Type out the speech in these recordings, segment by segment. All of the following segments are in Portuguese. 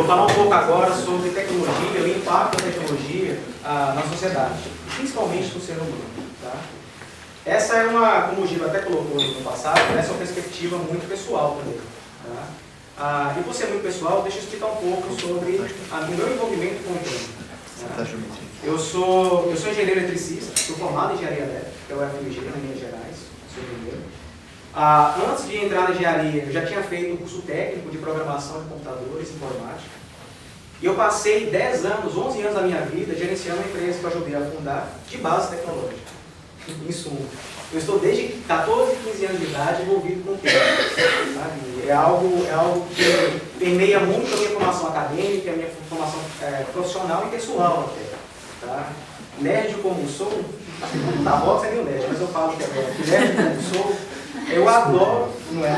vou falar um pouco agora sobre tecnologia, o impacto da tecnologia na sociedade, principalmente no ser humano. Tá? Essa é uma, como o Gil até colocou no passado, essa é uma perspectiva muito pessoal também. Tá? E por ser muito pessoal, deixa eu explicar um pouco sobre o meu envolvimento com o tema. Tá? Eu sou engenheiro eletricista, sou formado em engenharia elétrica, que é o FMG, na Minas Gerais, sou engenheiro. Antes de entrar na engenharia, eu já tinha feito um curso técnico de programação de computadores e informática. E eu passei 10 anos, 11 anos da minha vida gerenciando uma empresa que eu ajudei a fundar de base tecnológica. Em suma, eu estou desde 14, 15 anos de idade envolvido com o tema. Sabe? É algo que permeia muito a minha formação acadêmica, a minha formação profissional e pessoal até. Tá? Nerd como sou, na roça é meio nerd, mas eu falo que é nerd como sou. Eu adoro, não é?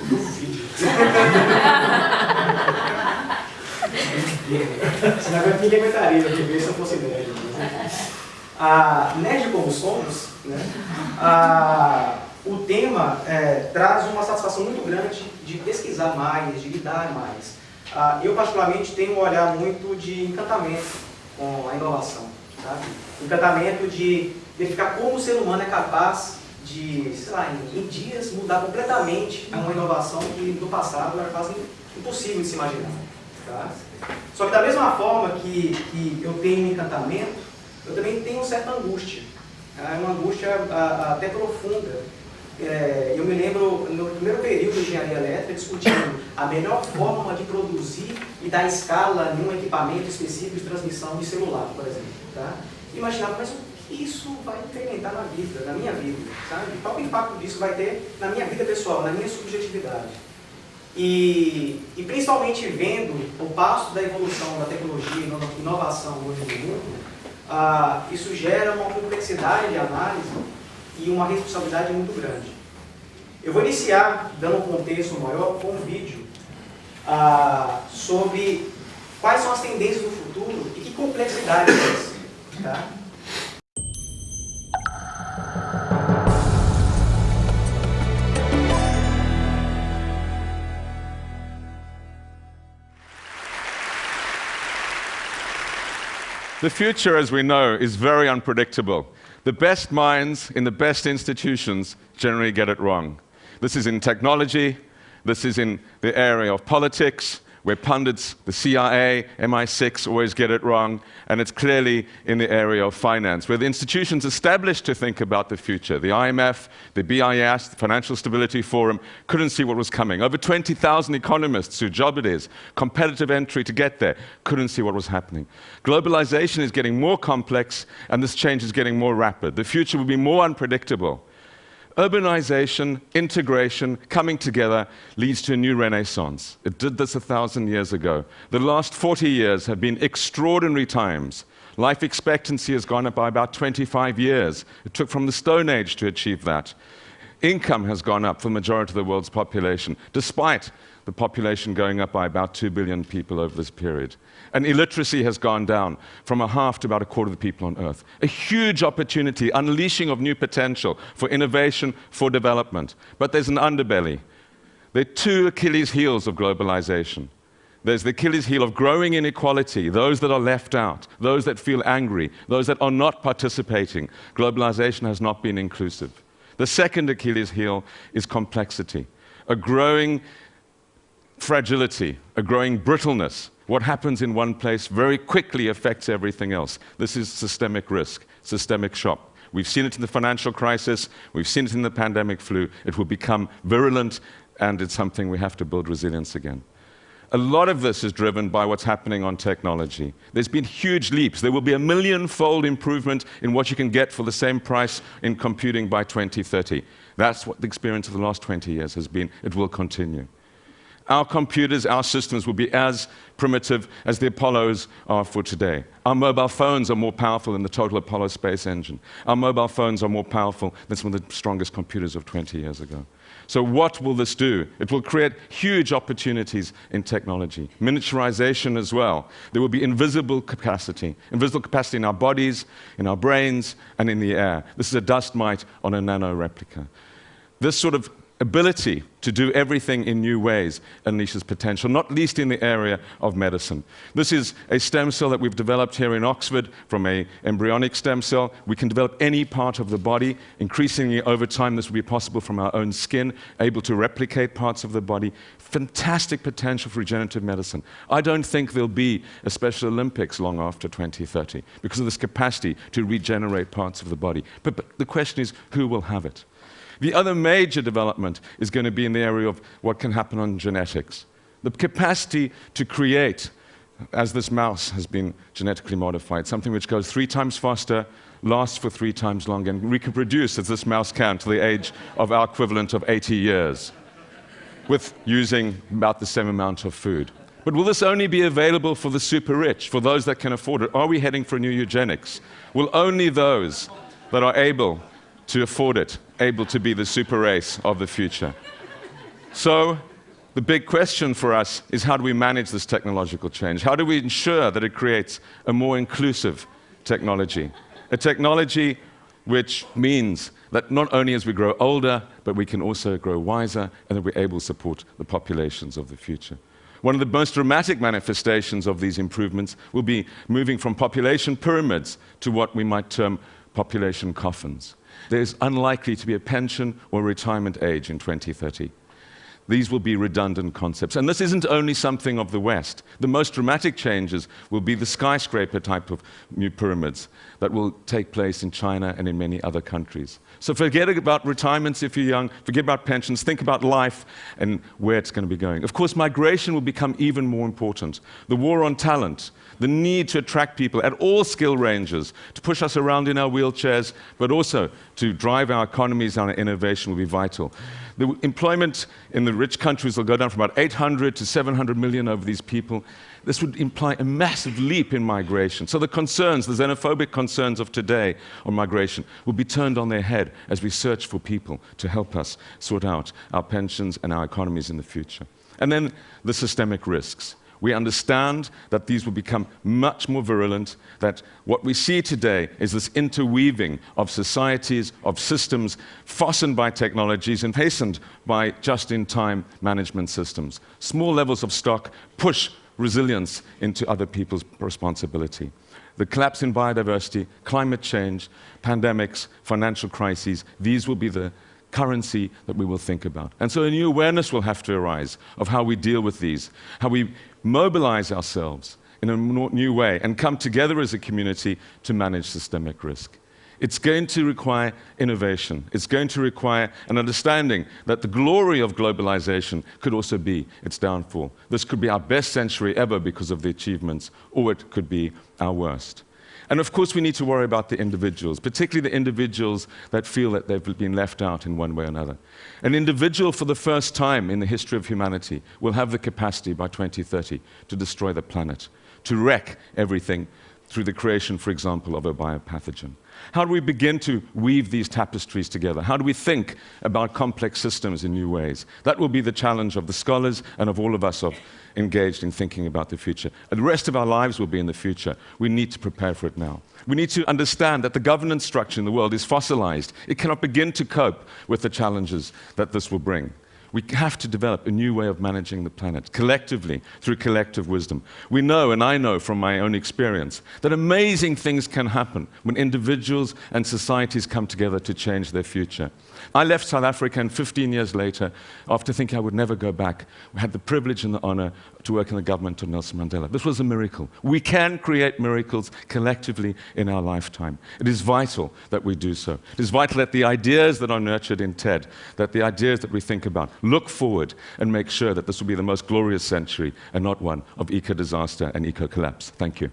Do vídeo. Senão ninguém aguentaria ver se eu fosse nerd. Nerd como somos, né? O tema traz uma satisfação muito grande de pesquisar mais, de lidar mais. Eu, particularmente, tenho um olhar muito de encantamento com a inovação. Sabe? Encantamento de verificar como o ser humano é capaz de, sei lá, em dias mudar completamente uma inovação que no passado era quase impossível de se imaginar. Tá? Só que da mesma forma que eu tenho um encantamento, eu também tenho uma certa angústia. É uma angústia até profunda. Eu me lembro, no primeiro período de engenharia elétrica, discutindo a melhor forma de produzir e dar escala em um equipamento específico de transmissão de celular, por exemplo. Tá? Imaginava, mas isso vai incrementar na vida, na minha vida, sabe? Qual o impacto disso vai ter na minha vida pessoal, na minha subjetividade? E principalmente vendo o passo da evolução da tecnologia e inovação hoje no mundo, isso gera uma complexidade de análise e uma responsabilidade muito grande. Eu vou iniciar, dando um contexto maior, com um vídeo sobre quais são as tendências do futuro e que complexidade é essa. Tá? The future, as we know, is very unpredictable. The best minds in the best institutions generally get it wrong. This is in technology, this is in the area of politics, where pundits, the CIA, MI6 always get it wrong, and it's clearly in the area of finance, where the institutions established to think about the future, the IMF, the BIS, the Financial Stability Forum, couldn't see what was coming. Over 20,000 economists whose job it is, competitive entry to get there, couldn't see what was happening. Globalization is getting more complex, and this change is getting more rapid. The future will be more unpredictable. Urbanization, integration, coming together leads to a new renaissance. It did this 1,000 years ago. The last 40 years have been extraordinary times. Life expectancy has gone up by about 25 years. It took from the Stone Age to achieve that. Income has gone up for the majority of the world's population, despite the population going up by about 2 billion people over this period. And illiteracy has gone down from a half to about a quarter of the people on Earth. A huge opportunity, unleashing of new potential for innovation, for development. But there's an underbelly. There are two Achilles heels of globalization. There's the Achilles heel of growing inequality, those that are left out, those that feel angry, those that are not participating. Globalization has not been inclusive. The second Achilles heel is complexity, a growing fragility, a growing brittleness. What happens in one place very quickly affects everything else. This is systemic risk, systemic shock. We've seen it in the financial crisis, we've seen it in the pandemic flu. It will become virulent, and it's something we have to build resilience again. A lot of this is driven by what's happening on technology. There's been huge leaps. There will be a million-fold improvement in what you can get for the same price in computing by 2030. That's what the experience of the last 20 years has been. It will continue. Our computers, our systems will be as primitive as the Apollos are for today. Our mobile phones are more powerful than the total Apollo space engine. Our mobile phones are more powerful than some of the strongest computers of 20 years ago. So what will this do? It will create huge opportunities in technology. Miniaturization as well. There will be invisible capacity in our bodies, in our brains, and in the air. This is a dust mite on a nano replica. This sort of ability to do everything in new ways unleashes potential, not least in the area of medicine. This is a stem cell that we've developed here in Oxford from an embryonic stem cell. We can develop any part of the body. Increasingly over time, this will be possible from our own skin, able to replicate parts of the body. Fantastic potential for regenerative medicine. I don't think there'll be a Special Olympics long after 2030 because of this capacity to regenerate parts of the body. But the question is, who will have it? The other major development is going to be in the area of what can happen on genetics. The capacity to create, as this mouse has been genetically modified, something which goes 3 times faster, lasts for 3 times longer, and reproduce as this mouse can to the age of our equivalent of 80 years, with using about the same amount of food. But will this only be available for the super rich, for those that can afford it? Are we heading for new eugenics? Will only those that are able to afford it, able to be the super race of the future? So the big question for us is, how do we manage this technological change? How do we ensure that it creates a more inclusive technology? A technology which means that not only as we grow older, but we can also grow wiser, and that we're able to support the populations of the future. One of the most dramatic manifestations of these improvements will be moving from population pyramids to what we might term population coffins. There's unlikely to be a pension or retirement age in 2030. These will be redundant concepts. And this isn't only something of the West. The most dramatic changes will be the skyscraper type of new pyramids that will take place in China and in many other countries. So forget about retirements if you're young, forget about pensions, think about life and where it's going to be going. Of course, migration will become even more important. The war on talent, the need to attract people at all skill ranges, to push us around in our wheelchairs, but also to drive our economies and our innovation will be vital. The employment in the rich countries will go down from about 800 to 700 million over these people. This would imply a massive leap in migration. So the concerns, the xenophobic concerns of today on migration will be turned on their head as we search for people to help us sort out our pensions and our economies in the future. And then the systemic risks. We understand that these will become much more virulent, that what we see today is this interweaving of societies, of systems, fastened by technologies and hastened by just-in-time management systems. Small levels of stock push resilience into other people's responsibility. The collapse in biodiversity, climate change, pandemics, financial crises, these will be the currency that we will think about. And so a new awareness will have to arise of how we deal with these, how we mobilize ourselves in a new way and come together as a community to manage systemic risk. It's going to require innovation. It's going to require an understanding that the glory of globalization could also be its downfall. This could be our best century ever because of the achievements, or it could be our worst. And of course, we need to worry about the individuals, particularly the individuals that feel that they've been left out in one way or another. An individual, for the first time in the history of humanity, will have the capacity by 2030 to destroy the planet, to wreck everything through the creation, for example, of a biopathogen. How do we begin to weave these tapestries together? How do we think about complex systems in new ways? That will be the challenge of the scholars and of all of us engaged in thinking about the future. And the rest of our lives will be in the future. We need to prepare for it now. We need to understand that the governance structure in the world is fossilized. It cannot begin to cope with the challenges that this will bring. We have to develop a new way of managing the planet, collectively, through collective wisdom. We know, and I know from my own experience, that amazing things can happen when individuals and societies come together to change their future. I left South Africa, and 15 years later, after thinking I would never go back, I had the privilege and the honor to work in the government of Nelson Mandela. This was a miracle. We can create miracles collectively in our lifetime. It is vital that we do so. It is vital that the ideas that are nurtured in TED, that the ideas that we think about, look forward and make sure that this will be the most glorious century and not one of eco-disaster and eco-collapse. Thank you.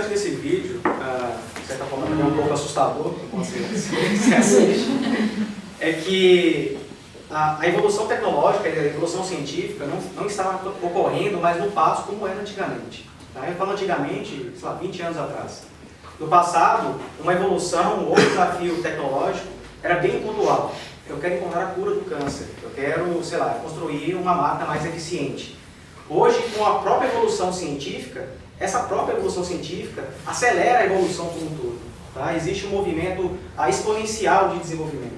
Nesse vídeo, de certa forma também é um pouco assustador, se assiste, é que a evolução tecnológica e a evolução científica não estava ocorrendo mais no passo como era antigamente. Tá? Eu falo antigamente, sei lá, 20 anos atrás. No passado, uma evolução ou desafio tecnológico era bem pontual. Eu quero encontrar a cura do câncer, eu quero, sei lá, construir uma máquina mais eficiente. Hoje, com a própria evolução científica, essa própria evolução científica acelera a evolução como um todo. Tá? Existe um movimento exponencial de desenvolvimento.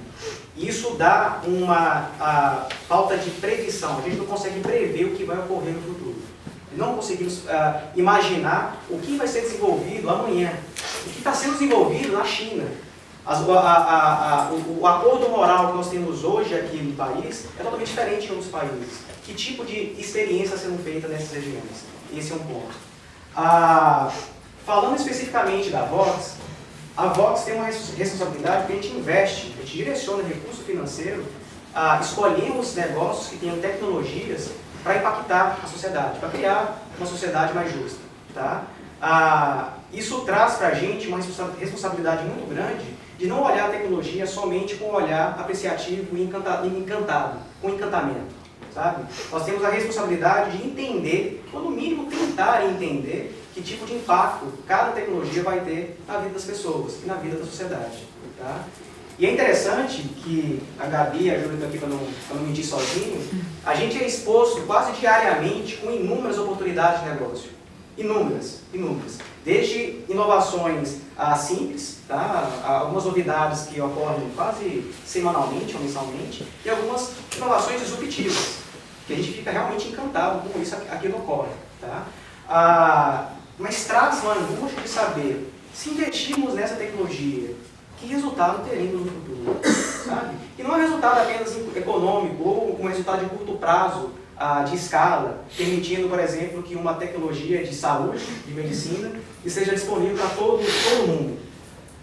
Isso dá uma falta de previsão. A gente não consegue prever o que vai ocorrer no futuro. Não conseguimos imaginar o que vai ser desenvolvido amanhã. O que está sendo desenvolvido na China. O acordo moral que nós temos hoje aqui no país é totalmente diferente em outros países. Que tipo de experiência está sendo feita nessas regiões? Esse é um ponto. Falando especificamente da Vox, a Vox tem uma responsabilidade porque a gente investe, a gente direciona recurso financeiro, escolhemos negócios que tenham tecnologias para impactar a sociedade, para criar uma sociedade mais justa. Tá? Isso traz para a gente uma responsabilidade muito grande de não olhar a tecnologia somente com um olhar apreciativo e encantado, com encantamento. Sabe? Nós temos a responsabilidade de entender, ou no mínimo tentar entender, que tipo de impacto cada tecnologia vai ter na vida das pessoas e na vida da sociedade. Tá? E é interessante que a Gabi e a Júlia estão aqui para não mentir sozinho, a gente é exposto quase diariamente com inúmeras oportunidades de negócio. Inúmeras. Desde inovações simples, tá? Algumas novidades que ocorrem quase semanalmente ou mensalmente, e algumas inovações disruptivas, que a gente fica realmente encantado com isso, aquilo ocorre. Tá? Mas traz uma angústia de saber, se investirmos nessa tecnologia, que resultado teremos no futuro? Sabe? E não é resultado apenas econômico ou um resultado de curto prazo, de escala, permitindo, por exemplo, que uma tecnologia de saúde, de medicina, esteja disponível para todo mundo.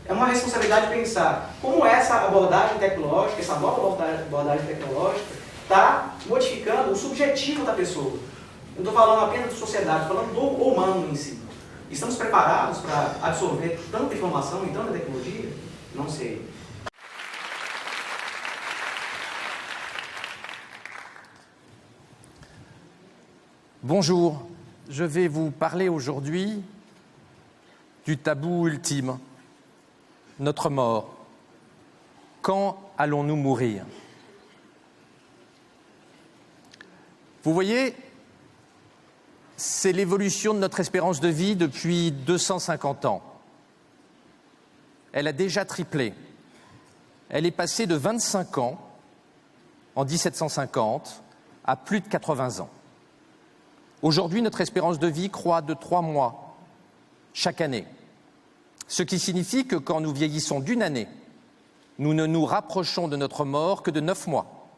É uma responsabilidade pensar como essa abordagem tecnológica, essa nova abordagem tecnológica, está modificando o subjetivo da pessoa. Eu não estou falando apenas de sociedade, estou falando do humano em si. Estamos preparados para absorver tanta informação e tanta tecnologia? Não sei. Bonjour, je vais vous parler aujourd'hui du tabou ultime, notre mort. Quand allons-nous mourir? Vous voyez, c'est l'évolution de notre espérance de vie depuis 250 ans. Elle a déjà triplé. Elle est passée de 25 ans en 1750 à plus de 80 ans. Aujourd'hui, notre espérance de vie croît de 3 mois chaque année, ce qui signifie que quand nous vieillissons d'une année, nous ne nous rapprochons de notre mort que de 9 mois.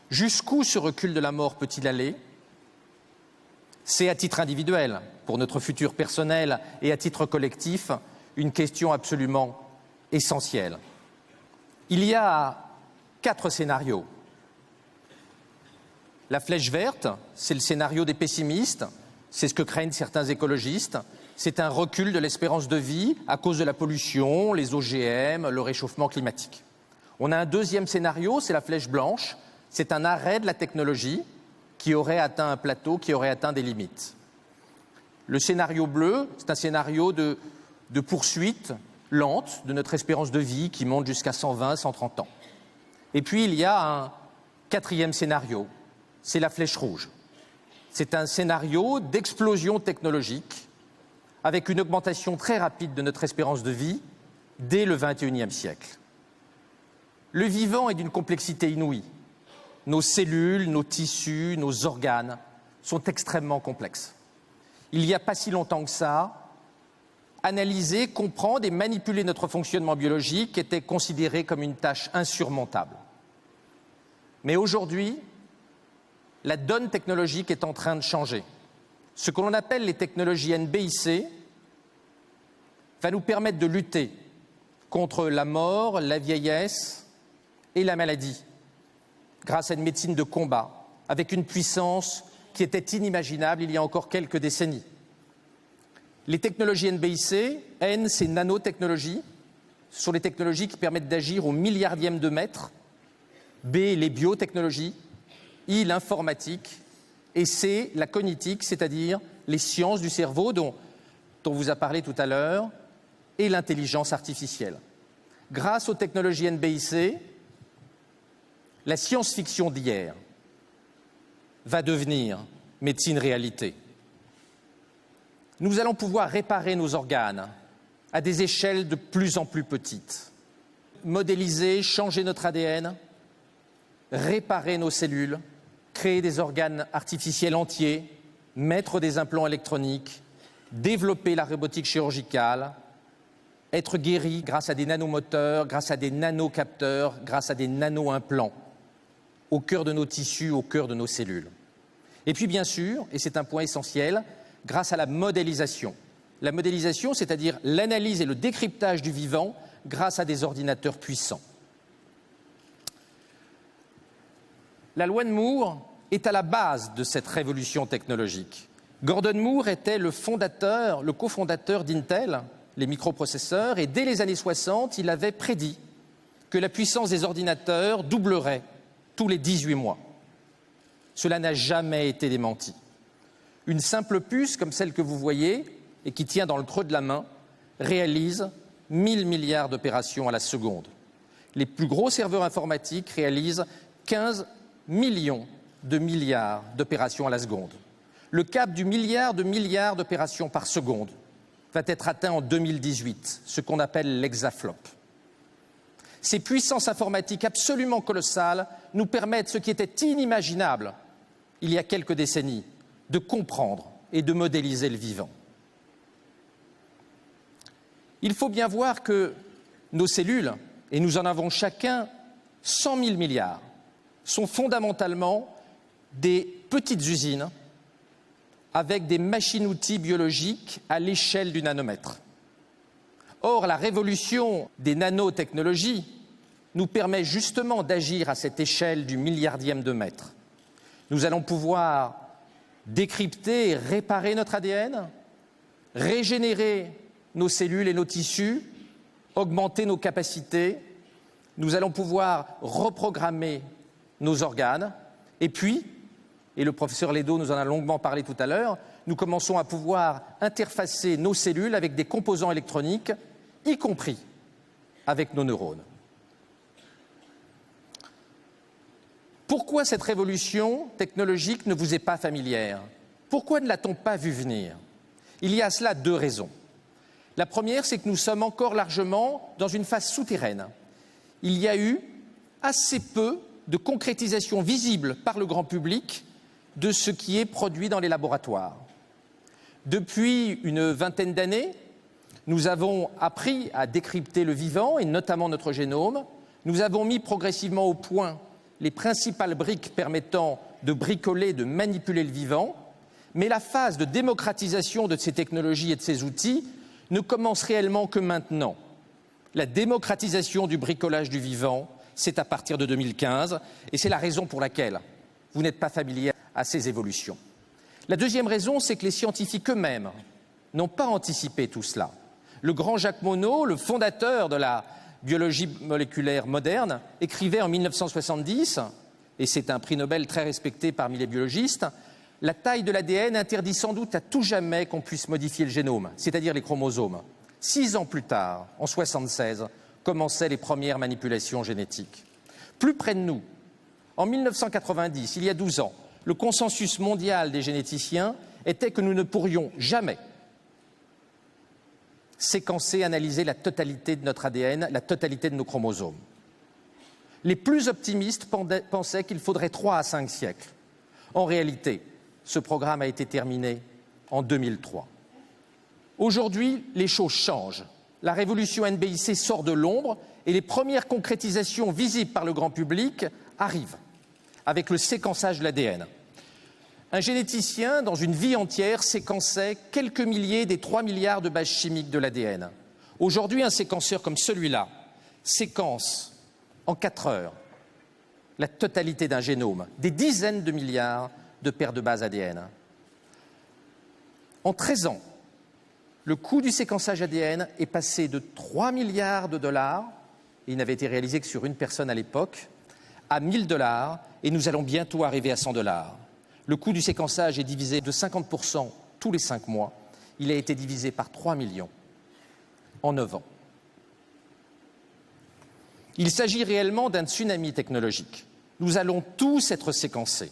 Jusqu'où ce recul de la mort peut-il aller? C'est à titre individuel, pour notre futur personnel et à titre collectif, une question absolument essentielle. Il y a 4 scénarios. La flèche verte, c'est le scénario des pessimistes, c'est ce que craignent certains écologistes, c'est un recul de l'espérance de vie à cause de la pollution, les OGM, le réchauffement climatique. On a un deuxième scénario, c'est la flèche blanche, c'est un arrêt de la technologie qui aurait atteint un plateau, qui aurait atteint des limites. Le scénario bleu, c'est un scénario de poursuite lente de notre espérance de vie qui monte jusqu'à 120, 130 ans. Et puis il y a un 4e scénario, c'est la flèche rouge. C'est un scénario d'explosion technologique avec une augmentation très rapide de notre espérance de vie dès le XXIe siècle. Le vivant est d'une complexité inouïe. Nos cellules, nos tissus, nos organes sont extrêmement complexes. Il n'y a pas si longtemps que ça, analyser, comprendre et manipuler notre fonctionnement biologique était considéré comme une tâche insurmontable. Mais aujourd'hui, la donne technologique est en train de changer. Ce que l'on appelle les technologies NBIC va nous permettre de lutter contre la mort, la vieillesse et la maladie, grâce à une médecine de combat, avec une puissance qui était inimaginable il y a encore quelques décennies. Les technologies NBIC, N, c'est nanotechnologies, ce sont les technologies qui permettent d'agir au milliardième de mètre, B, les biotechnologies, I, l'informatique, et C, la cognitique, c'est-à-dire les sciences du cerveau dont on vous a parlé tout à l'heure, et l'intelligence artificielle. Grâce aux technologies NBIC, la science-fiction d'hier va devenir médecine réalité. nous allons pouvoir réparer nos organes à des échelles de plus en plus petites, modéliser, changer notre ADN, réparer nos cellules, créer des organes artificiels entiers, mettre des implants électroniques, développer la robotique chirurgicale, être guéri grâce à des nanomoteurs, grâce à des nanocapteurs, grâce à des nano-implants, au cœur de nos tissus, au cœur de nos cellules. Et puis bien sûr, et c'est un point essentiel, grâce à la modélisation. La modélisation, c'est-à-dire l'analyse et le décryptage du vivant grâce à des ordinateurs puissants. La loi de Moore est à la base de cette révolution technologique. Gordon Moore était le cofondateur d'Intel, les microprocesseurs, et dès les années 60, il avait prédit que la puissance des ordinateurs doublerait tous les 18 mois. Cela n'a jamais été démenti. Une simple puce, comme celle que vous voyez, et qui tient dans le creux de la main, réalise 1000 milliards d'opérations à la seconde. Les plus gros serveurs informatiques réalisent 15 millions de milliards d'opérations à la seconde. Le cap du milliard de milliards d'opérations par seconde va être atteint en 2018, ce qu'on appelle l'hexaflop. Ces puissances informatiques absolument colossales nous permettent ce qui était inimaginable il y a quelques décennies, de comprendre et de modéliser le vivant. Il faut bien voir que nos cellules, et nous en avons chacun 100 000 milliards, sont fondamentalement des petites usines avec des machines-outils biologiques à l'échelle du nanomètre. Or, la révolution des nanotechnologies nous permet justement d'agir à cette échelle du milliardième de mètre. Nous allons pouvoir décrypter et réparer notre ADN, régénérer nos cellules et nos tissus, augmenter nos capacités. Nous allons pouvoir reprogrammer nos organes. Et puis, et le professeur Ledo nous en a longuement parlé tout à l'heure, nous commençons à pouvoir interfacer nos cellules avec des composants électroniques, y compris avec nos neurones. Pourquoi cette révolution technologique ne vous est pas familière? Pourquoi ne l'a-t-on pas vu venir? Il y a à cela deux raisons. La première, c'est que nous sommes encore largement dans une phase souterraine. Il y a eu assez peu de concrétisation visible par le grand public de ce qui est produit dans les laboratoires. Depuis une vingtaine d'années, nous avons appris à décrypter le vivant, et notamment notre génome. Nous avons mis progressivement au point les principales briques permettant de bricoler, de manipuler le vivant, mais la phase de démocratisation de ces technologies et de ces outils ne commence réellement que maintenant. La démocratisation du bricolage du vivant, c'est à partir de 2015, et c'est la raison pour laquelle vous n'êtes pas familier à ces évolutions. La deuxième raison, c'est que les scientifiques eux-mêmes n'ont pas anticipé tout cela. Le grand Jacques Monod, le fondateur de la biologie moléculaire moderne, écrivait en 1970, et c'est un prix Nobel très respecté parmi les biologistes, « La taille de l'ADN interdit sans doute à tout jamais qu'on puisse modifier le génome, c'est-à-dire les chromosomes. » 6 ans plus tard, en 1976, commençaient les premières manipulations génétiques. Plus près de nous, en 1990, il y a 12 ans, le consensus mondial des généticiens était que nous ne pourrions jamais séquencer, analyser la totalité de notre ADN, la totalité de nos chromosomes. Les plus optimistes pensaient qu'il faudrait 3 à 5 siècles. En réalité, ce programme a été terminé en 2003. Aujourd'hui, les choses changent. La révolution NBIC sort de l'ombre et les premières concrétisations visibles par le grand public arrivent avec le séquençage de l'ADN. Un généticien, dans une vie entière, séquençait quelques milliers des 3 milliards de bases chimiques de l'ADN. Aujourd'hui, un séquenceur comme celui-là séquence en 4 heures la totalité d'un génome, des dizaines de milliards de paires de bases ADN. En 13 ans, le coût du séquençage ADN est passé de 3 milliards de dollars, et il n'avait été réalisé que sur une personne à l'époque, à 1000 $, et nous allons bientôt arriver à 100 $. Le coût du séquençage est divisé de 50% tous les 5 mois. Il a été divisé par 3 millions en 9 ans. Il s'agit réellement d'un tsunami technologique. Nous allons tous être séquencés.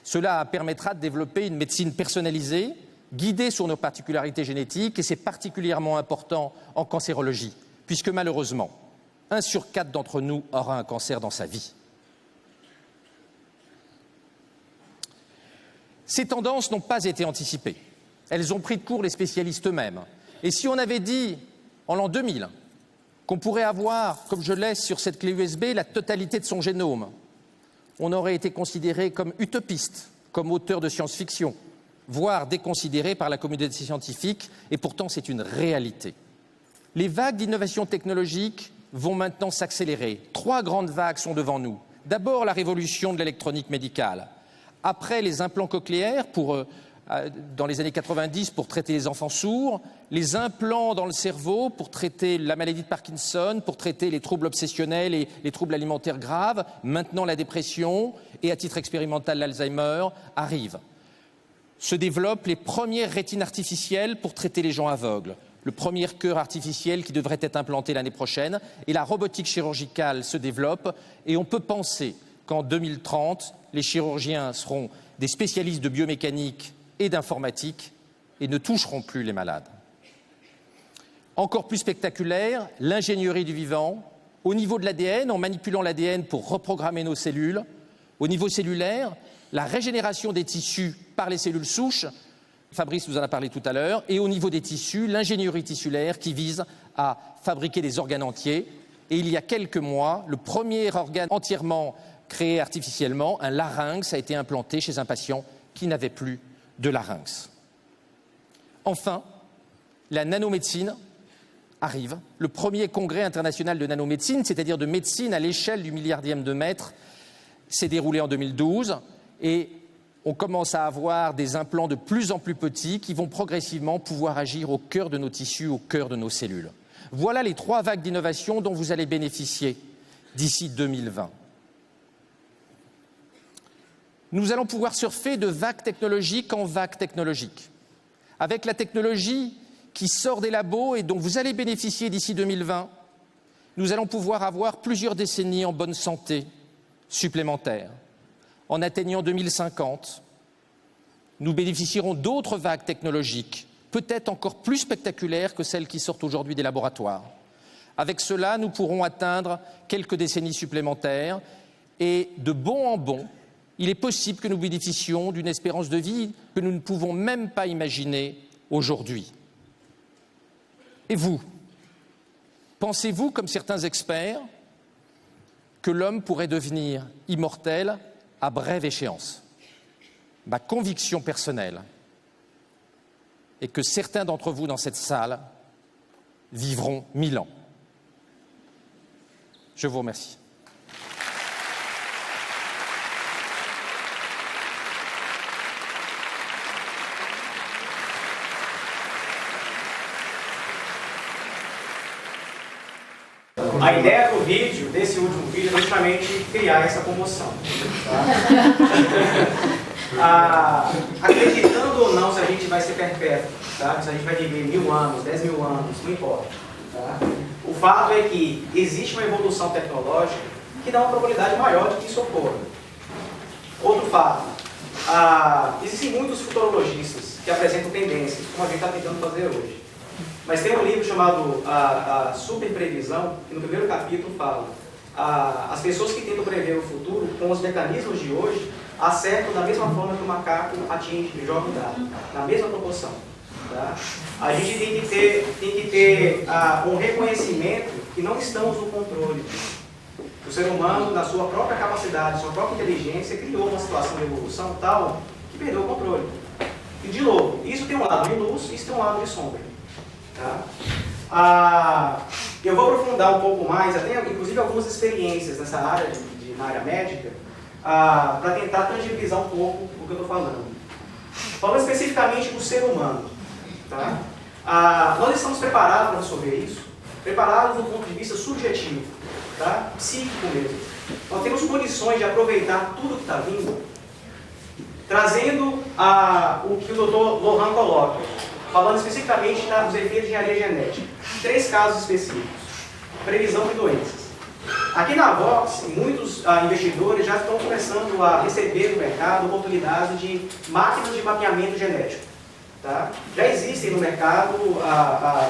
Cela permettra de développer une médecine personnalisée, guidés sur nos particularités génétiques, et c'est particulièrement important en cancérologie, puisque malheureusement, 1 sur 4 d'entre nous aura un cancer dans sa vie. Ces tendances n'ont pas été anticipées. Elles ont pris de court les spécialistes eux-mêmes. Et si on avait dit, en l'an 2000, qu'on pourrait avoir, comme je laisse sur cette clé USB, la totalité de son génome, on aurait été considéré comme utopiste, comme auteur de science-fiction, voire déconsidéré par la communauté scientifique, et pourtant c'est une réalité. Les vagues d'innovation technologique vont maintenant s'accélérer. 3 grandes vagues sont devant nous. D'abord, la révolution de l'électronique médicale. Après, les implants cochléaires dans les années 90 pour traiter les enfants sourds, les implants dans le cerveau pour traiter la maladie de Parkinson, pour traiter les troubles obsessionnels et les troubles alimentaires graves, maintenant la dépression et à titre expérimental l'Alzheimer arrivent. Se développent les premières rétines artificielles pour traiter les gens aveugles, le premier cœur artificiel qui devrait être implanté l'année prochaine, et la robotique chirurgicale se développe, et on peut penser qu'en 2030, les chirurgiens seront des spécialistes de biomécanique et d'informatique et ne toucheront plus les malades. Encore plus spectaculaire, l'ingénierie du vivant, au niveau de l'ADN, en manipulant l'ADN pour reprogrammer nos cellules, au niveau cellulaire, la régénération des tissus par les cellules souches, Fabrice nous en a parlé tout à l'heure, et au niveau des tissus, l'ingénierie tissulaire qui vise à fabriquer des organes entiers. Et il y a quelques mois, le premier organe entièrement créé artificiellement, un larynx, a été implanté chez un patient qui n'avait plus de larynx. Enfin, la nanomédecine arrive. Le premier congrès international de nanomédecine, c'est-à-dire de médecine à l'échelle du milliardième de mètre, s'est déroulé en 2012 et on commence à avoir des implants de plus en plus petits qui vont progressivement pouvoir agir au cœur de nos tissus, au cœur de nos cellules. Voilà les 3 vagues d'innovation dont vous allez bénéficier d'ici 2020. Nous allons pouvoir surfer de vague technologique en vague technologique. Avec la technologie qui sort des labos et dont vous allez bénéficier d'ici 2020, nous allons pouvoir avoir plusieurs décennies en bonne santé supplémentaires. En atteignant 2050, nous bénéficierons d'autres vagues technologiques, peut-être encore plus spectaculaires que celles qui sortent aujourd'hui des laboratoires. Avec cela, nous pourrons atteindre quelques décennies supplémentaires et de bon en bon, il est possible que nous bénéficions d'une espérance de vie que nous ne pouvons même pas imaginer aujourd'hui. Et vous, pensez-vous, comme certains experts, que l'homme pourrait devenir immortel à brève échéance? Ma conviction personnelle est que certains d'entre vous dans cette salle vivront 1000 ans. Je vous remercie. A ideia do vídeo, desse último vídeo, é justamente criar essa comoção. Tá? Acreditando ou não se a gente vai ser perpétuo, tá? Se a gente vai viver 1000 anos, 10 mil anos, não importa. Tá? O fato é que existe uma evolução tecnológica que dá uma probabilidade maior de que isso ocorra. Outro fato, existem muitos futurologistas que apresentam tendências, como a gente está tentando fazer hoje. Mas tem um livro chamado a Super Previsão, que no primeiro capítulo fala as pessoas que tentam prever o futuro com os mecanismos de hoje acertam da mesma forma que o macaco atinge e joga o dado, na mesma proporção. Tá? A gente tem que ter um reconhecimento que não estamos no controle. O ser humano, na sua própria capacidade, sua própria inteligência, criou uma situação de evolução tal que perdeu o controle. E, de novo, isso tem um lado de luz, isso tem um lado de sombra. Tá? Eu vou aprofundar um pouco mais, até inclusive algumas experiências nessa área, na área médica, para tentar tangibilizar um pouco o que eu estou falando. Falando especificamente do ser humano. Tá? Nós estamos preparados para absorver isso, preparados do ponto de vista subjetivo, tá? Psíquico mesmo. Nós temos condições de aproveitar tudo que está vindo, trazendo o que o Dr. Lohan coloca, falando especificamente dos efeitos de engenharia genética. 3 casos específicos. Previsão de doenças. Aqui na Vox, muitos investidores já estão começando a receber no mercado oportunidades de máquinas de mapeamento genético. Tá? Já existem no mercado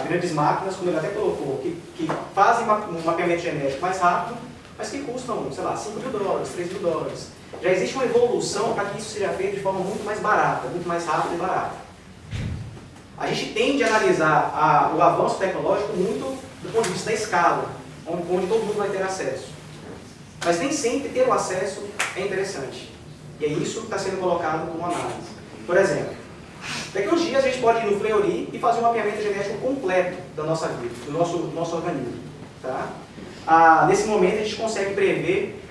grandes máquinas, como ele até colocou, que fazem um mapeamento genético mais rápido, mas que custam, sei lá, $5.000, $3.000. Já existe uma evolução para que isso seja feito de forma muito mais barata, muito mais rápida e barata. A gente tende a analisar o avanço tecnológico muito do ponto de vista da escala, onde todo mundo vai ter acesso. Mas nem sempre ter o acesso é interessante. E é isso que está sendo colocado como análise. Por exemplo, daqui a uns dias a gente pode ir no Fleury e fazer um mapeamento genético completo da nossa vida, do nosso organismo. Tá? Nesse momento a gente consegue prever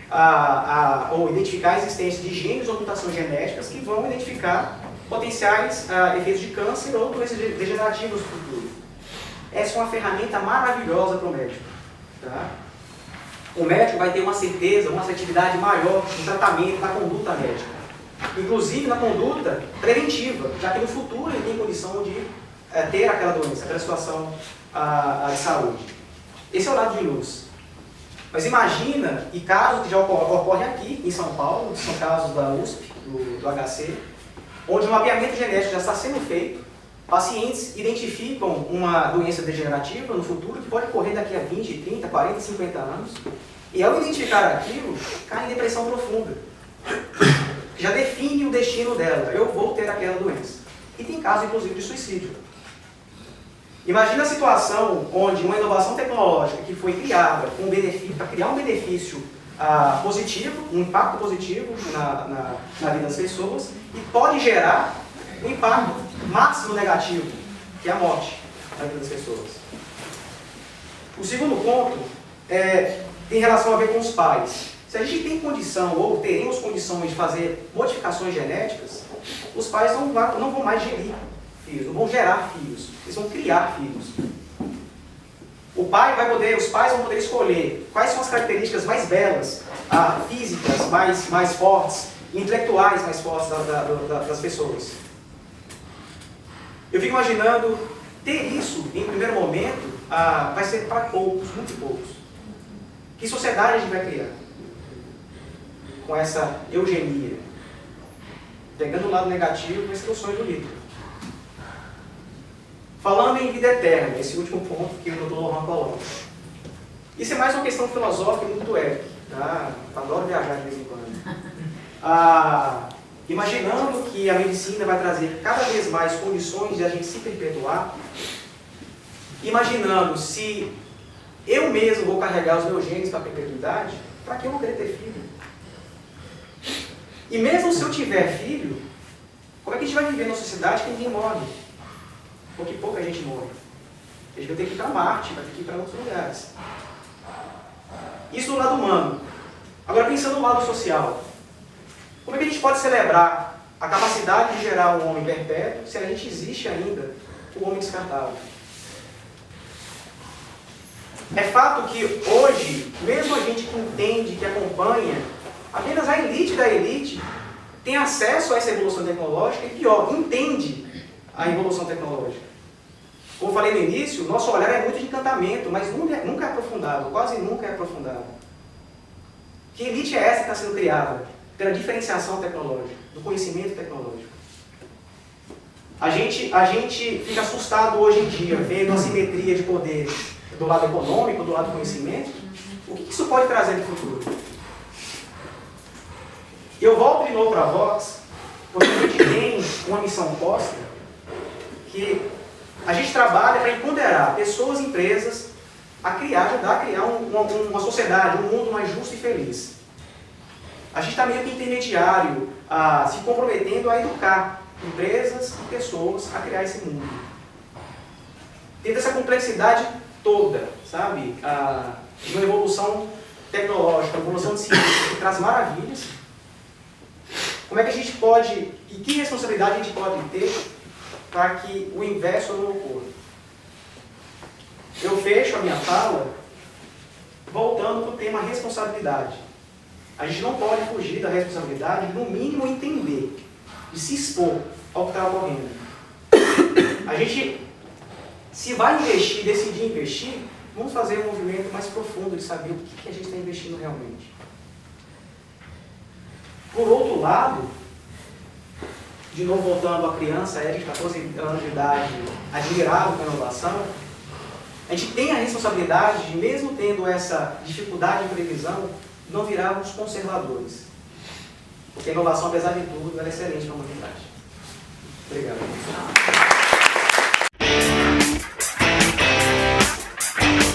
ou identificar a existência de genes ou mutações genéticas que vão identificar potenciais efeitos de câncer ou doenças degenerativas no futuro. Essa é uma ferramenta maravilhosa para o médico. Tá? O médico vai ter uma certeza, uma assertividade maior no tratamento, na conduta médica. Inclusive na conduta preventiva, já que no futuro ele tem condição de ter aquela doença, aquela situação de saúde. Esse é o lado de luz. Mas imagina, e casos que já ocorrem aqui em São Paulo, são casos da USP, do HC, onde o mapeamento genético já está sendo feito, pacientes identificam uma doença degenerativa no futuro que pode ocorrer daqui a 20, 30, 40, 50 anos, e ao identificar aquilo, cai em depressão profunda, que já define o destino dela. Eu vou ter aquela doença. E tem casos, inclusive, de suicídio. Imagina a situação onde uma inovação tecnológica que foi criada com benefício, para criar um benefício positivo, um impacto positivo na vida das pessoas, e pode gerar um impacto máximo negativo, que é a morte na vida das pessoas. O segundo ponto tem relação a ver com os pais. Se a gente tem condição, ou teremos condições de fazer modificações genéticas, os pais não vão mais gerir filhos, não vão gerar filhos, eles vão criar filhos. Os pais vão poder escolher quais são as características mais belas, físicas mais fortes, intelectuais mais fortes das pessoas. Eu fico imaginando, ter isso em primeiro momento vai ser para poucos, muito poucos. Que sociedade a gente vai criar com essa eugenia? Pegando o lado negativo, esse é o sonho do Hitler. Falando em vida eterna, esse último ponto que o Dr. Lohan coloca. Isso é mais uma questão filosófica e muito do épico. Tá? Adoro viajar de vez em quando. Imaginando que a medicina vai trazer cada vez mais condições de a gente se perpetuar, imaginando se eu mesmo vou carregar os meus genes para a perpetuidade, para que eu vou querer ter filho? E mesmo se eu tiver filho, como é que a gente vai viver numa sociedade que ninguém morre? Ou que pouca gente morre? A gente vai ter que ir para Marte, vai ter que ir para outros lugares. Isso do lado humano. Agora, pensando no lado social. Como é que a gente pode celebrar a capacidade de gerar um homem perpétuo se a gente existe ainda o homem descartável? É fato que hoje, mesmo a gente que entende, que acompanha, apenas a elite da elite tem acesso a essa evolução tecnológica e, pior, entende a evolução tecnológica. Como eu falei no início, nosso olhar é muito de encantamento, mas nunca é aprofundado, quase nunca é aprofundado. Que elite é essa que está sendo criada? Pela diferenciação tecnológica, do conhecimento tecnológico. A gente fica assustado hoje em dia, vendo a simetria de poder do lado econômico, do lado do conhecimento. O que isso pode trazer no futuro? Eu volto de novo para a Vox, porque a gente tem uma missão posta, que a gente trabalha para empoderar pessoas e empresas ajudar a criar uma sociedade, um mundo mais justo e feliz. A gente está meio que intermediário, se comprometendo a educar empresas e pessoas a criar esse mundo. Dentro dessa complexidade toda, sabe? De uma evolução tecnológica, uma evolução de ciência que traz maravilhas. Como é que a gente pode, e que responsabilidade a gente pode ter para que o inverso não ocorra? Eu fecho a minha fala voltando para o tema responsabilidade. A gente não pode fugir da responsabilidade de, no mínimo, entender, de se expor ao que está ocorrendo. A gente, se vai investir, decidir investir, vamos fazer um movimento mais profundo de saber o que a gente está investindo realmente. Por outro lado, de novo voltando à criança, Eric, de 14 anos de idade, admirado com a inovação, a gente tem a responsabilidade de, mesmo tendo essa dificuldade de previsão, não virarmos conservadores. Porque a inovação, apesar de tudo, ela é excelente para a humanidade. Obrigado.